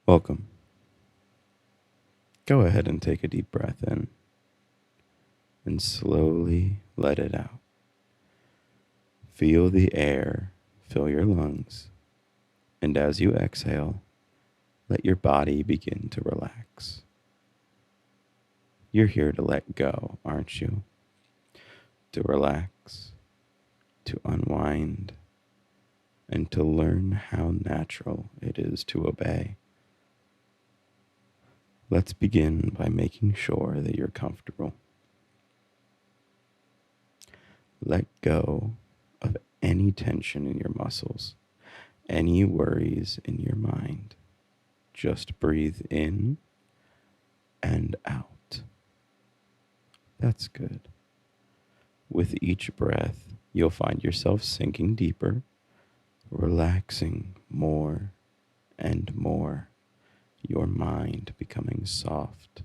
Welcome. Go ahead and take a deep breath in and slowly let it out. Feel the air fill your lungs, and as you exhale, let your body begin to relax. You're here to let go, aren't you? To relax, to unwind, and to learn how natural it is to obey. Let's begin by making sure that you're comfortable. Let go of any tension in your muscles, any worries in your mind. Just breathe in and out. That's good. With each breath, you'll find yourself sinking deeper, relaxing more and more, your mind becoming soft,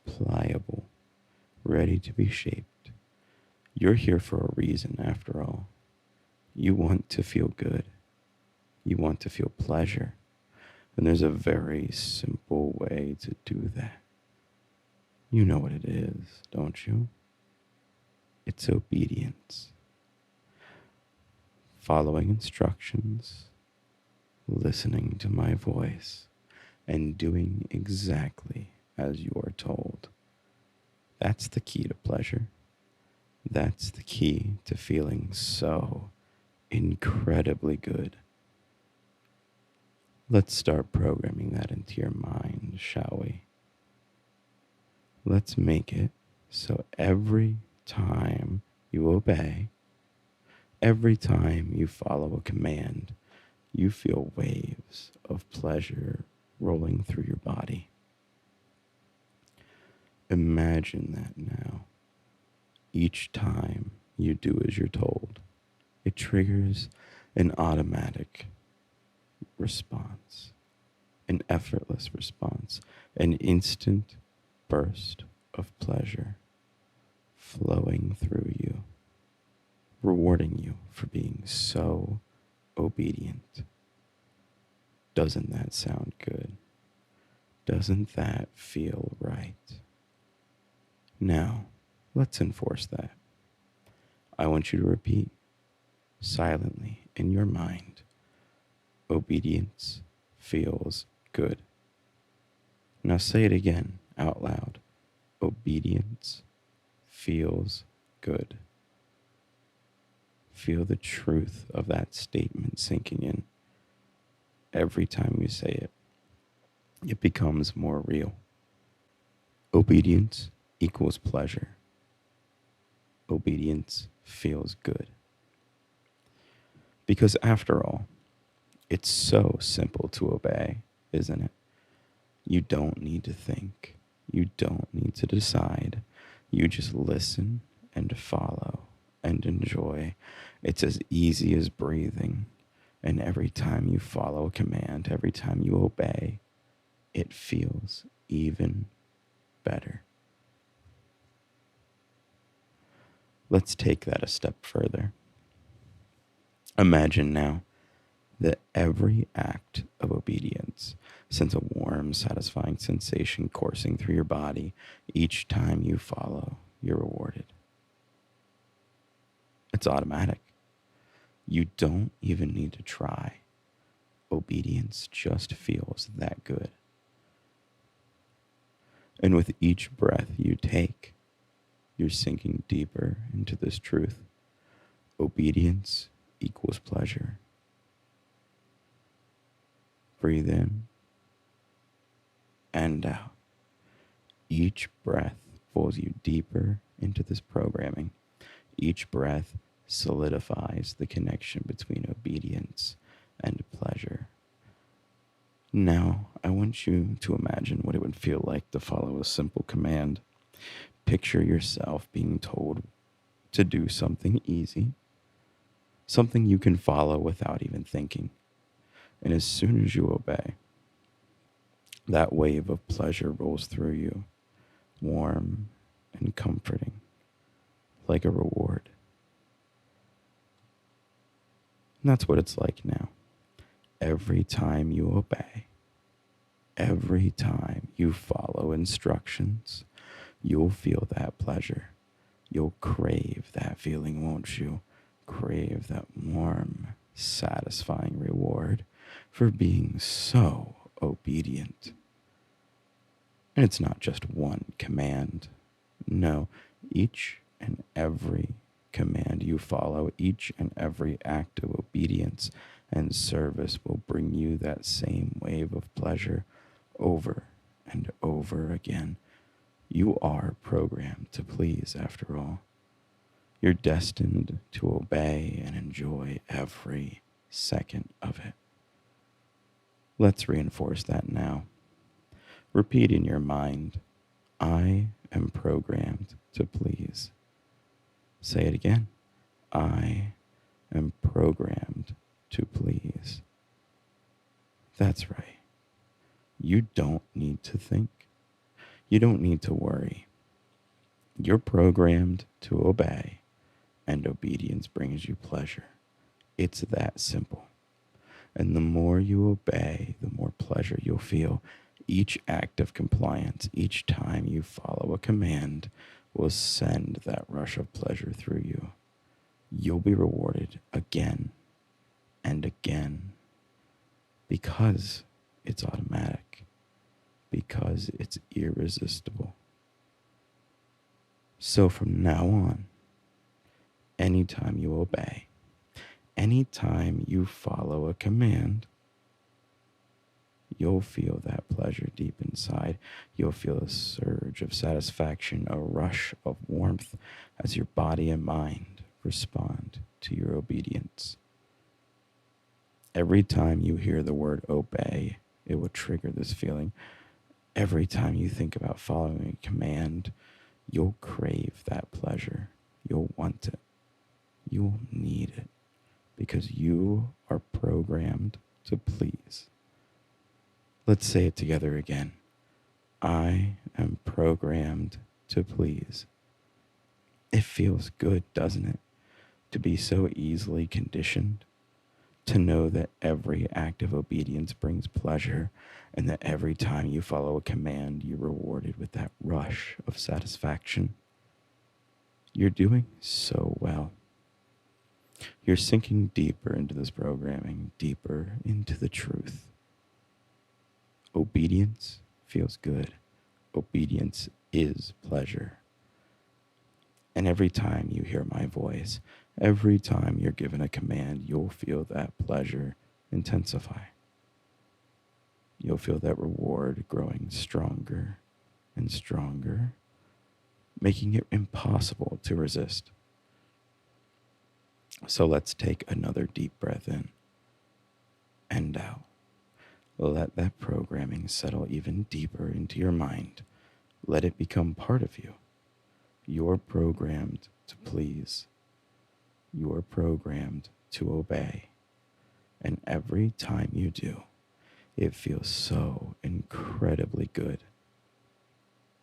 pliable, ready to be shaped. You're here for a reason, after all. You want to feel good. You want to feel pleasure. And there's a very simple way to do that. You know what it is, don't you? It's obedience. Following instructions, listening to my voice, and doing exactly as you are told. That's the key to pleasure. That's the key to feeling so incredibly good. Let's start programming that into your mind, shall we? Let's make it so every time you obey, every time you follow a command, you feel waves of pleasure rolling through your body. Imagine that now. Each time you do as you're told, it triggers an automatic response, an effortless response, an instant burst of pleasure flowing through you, rewarding you for being so obedient. Doesn't that sound good? Doesn't that feel right? Now, let's enforce that. I want you to repeat silently in your mind, obedience feels good. Now say it again out loud. Obedience feels good. Feel the truth of that statement sinking in. Every time you say it, it becomes more real. Obedience equals pleasure. Obedience feels good. Because after all, it's so simple to obey, isn't it? You don't need to think. You don't need to decide. You just listen and follow and enjoy. It's as easy as breathing. And every time you follow a command, every time you obey, it feels even better. Let's take that a step further. Imagine now that every act of obedience sends a warm, satisfying sensation coursing through your body. Each time you follow, you're rewarded. It's automatic. You don't even need to try. Obedience just feels that good. And with each breath you take, you're sinking deeper into this truth. Obedience equals pleasure. Breathe in and out. Each breath pulls you deeper into this programming. Each breath solidifies the connection between obedience and pleasure. Now, I want you to imagine what it would feel like to follow a simple command. Picture yourself being told to do something easy, something you can follow without even thinking. And as soon as you obey, that wave of pleasure rolls through you, warm and comforting, like a reward. And that's what it's like now. Every time you obey, every time you follow instructions, you'll feel that pleasure. You'll crave that feeling, won't you? Crave that warm, satisfying reward for being so obedient. And it's not just one command. No, each and every command you follow, each and every act of obedience and service will bring you that same wave of pleasure over and over again. You are programmed to please, after all. You're destined to obey and enjoy every second of it. Let's reinforce that now. Repeat in your mind, I am programmed to please. Say it again. I am programmed to please. That's right. You don't need to think. You don't need to worry. You're programmed to obey, and obedience brings you pleasure. It's that simple. And the more you obey, the more pleasure you'll feel. Each act of compliance, each time you follow a command, will send that rush of pleasure through you. You'll be rewarded again and again because it's automatic, because it's irresistible. So from now on, anytime you obey, anytime you follow a command, you'll feel that pleasure deep inside. You'll feel a surge of satisfaction, a rush of warmth as your body and mind respond to your obedience. Every time you hear the word obey, it will trigger this feeling. Every time you think about following a command, you'll crave that pleasure. You'll want it. You'll need it because you are programmed to please. Let's say it together again. I am programmed to please. It feels good, doesn't it? To be so easily conditioned, to know that every act of obedience brings pleasure, and that every time you follow a command, you're rewarded with that rush of satisfaction. You're doing so well. You're sinking deeper into this programming, deeper into the truth. Obedience feels good. Obedience is pleasure. And every time you hear my voice, every time you're given a command, you'll feel that pleasure intensify. You'll feel that reward growing stronger and stronger, making it impossible to resist. So let's take another deep breath in and out. Let that programming settle even deeper into your mind. Let it become part of you. You're programmed to please. You're programmed to obey. And every time you do, it feels so incredibly good.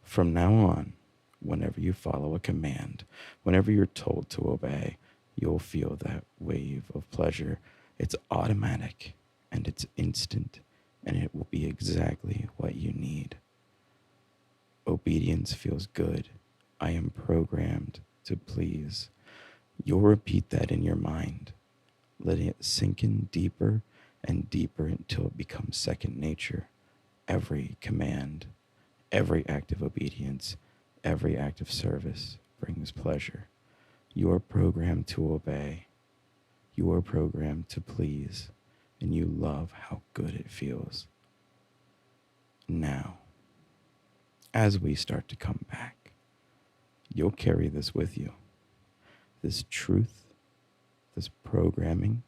From now on, whenever you follow a command, whenever you're told to obey, you'll feel that wave of pleasure. It's automatic and it's instant, and it will be exactly what you need. Obedience feels good. I am programmed to please. You'll repeat that in your mind, letting it sink in deeper and deeper until it becomes second nature. Every command, every act of obedience, every act of service brings pleasure. You are programmed to obey. You are programmed to please, and you love how good it feels. Now, as we start to come back, you'll carry this with you. This truth, this programming,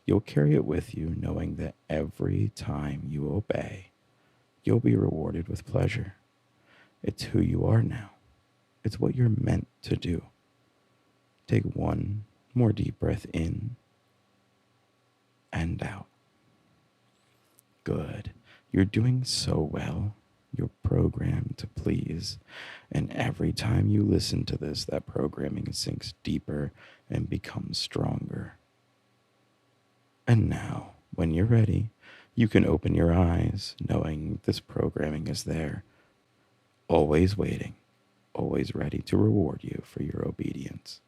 you'll carry it with you knowing that every time you obey, you'll be rewarded with pleasure. It's who you are now. It's what you're meant to do. Take one more deep breath in and out. Good. You're doing so well. You're programmed to please. And every time you listen to this, that programming sinks deeper and becomes stronger. And now, when you're ready, You can open your eyes knowing this programming is there, always waiting, always ready to reward you for your obedience.